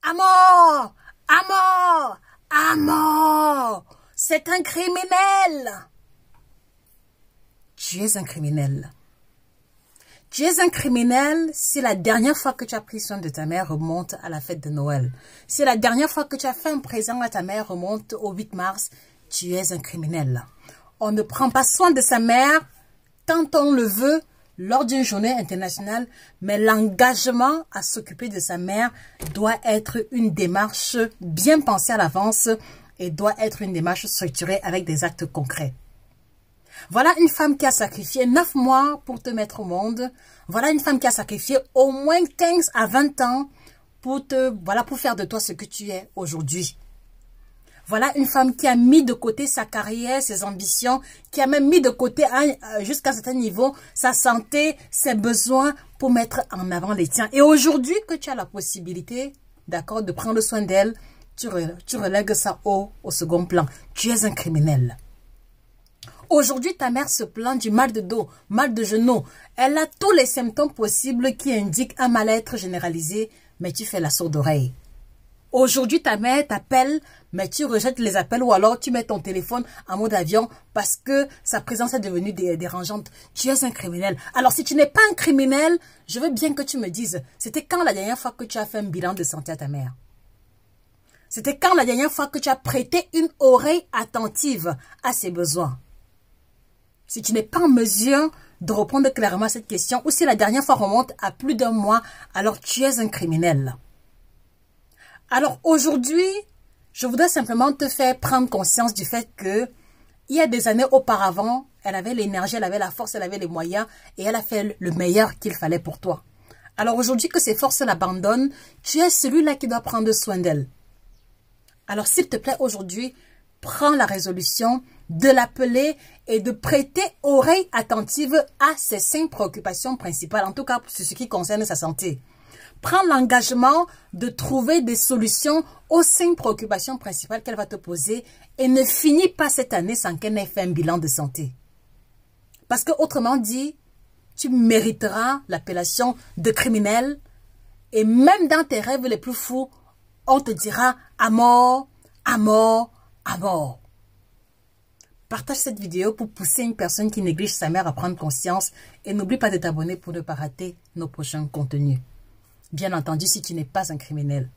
À mort! À mort! À mort! C'est un criminel! Tu es un criminel. Tu es un criminel si la dernière fois que tu as pris soin de ta mère remonte à la fête de Noël. Si la dernière fois que tu as fait un présent à ta mère remonte au 8 mars, tu es un criminel. On ne prend pas soin de sa mère tant on le veut lors d'une journée internationale, mais l'engagement à s'occuper de sa mère doit être une démarche bien pensée à l'avance et doit être une démarche structurée avec des actes concrets. Voilà une femme qui a sacrifié 9 mois pour te mettre au monde. Voilà une femme qui a sacrifié au moins 15 à 20 ans pour faire de toi ce que tu es aujourd'hui. Voilà une femme qui a mis de côté sa carrière, ses ambitions, qui a même mis de côté jusqu'à un certain niveau sa santé, ses besoins pour mettre en avant les tiens. Et aujourd'hui que tu as la possibilité, d'accord, de prendre soin d'elle, tu relègues ça au second plan. Tu es un criminel. Aujourd'hui, ta mère se plaint du mal de dos, mal de genou. Elle a tous les symptômes possibles qui indiquent un mal-être généralisé, mais tu fais la sourde oreille. Aujourd'hui, ta mère t'appelle, mais tu rejettes les appels ou alors tu mets ton téléphone en mode avion parce que sa présence est devenue dérangeante. Tu es un criminel. Alors, si tu n'es pas un criminel, je veux bien que tu me dises, c'était quand la dernière fois que tu as fait un bilan de santé à ta mère? C'était quand la dernière fois que tu as prêté une oreille attentive à ses besoins? Si tu n'es pas en mesure de répondre clairement à cette question, ou si la dernière fois remonte à plus d'un mois, alors tu es un criminel. Alors aujourd'hui, je voudrais simplement te faire prendre conscience du fait que il y a des années auparavant, elle avait l'énergie, elle avait la force, elle avait les moyens et elle a fait le meilleur qu'il fallait pour toi. Alors aujourd'hui que ses forces l'abandonnent, tu es celui-là qui doit prendre soin d'elle. Alors s'il te plaît aujourd'hui, prends la résolution de l'appeler et de prêter oreille attentive à ses 5 préoccupations principales, en tout cas pour ce qui concerne sa santé. Prends l'engagement de trouver des solutions aux 5 préoccupations principales qu'elle va te poser et ne finis pas cette année sans qu'elle ait fait un bilan de santé. Parce que autrement dit, tu mériteras l'appellation de criminel et même dans tes rêves les plus fous, on te dira à mort, à mort, à mort. Partage cette vidéo pour pousser une personne qui néglige sa mère à prendre conscience et n'oublie pas de t'abonner pour ne pas rater nos prochains contenus. Bien entendu, si tu n'es pas un criminel.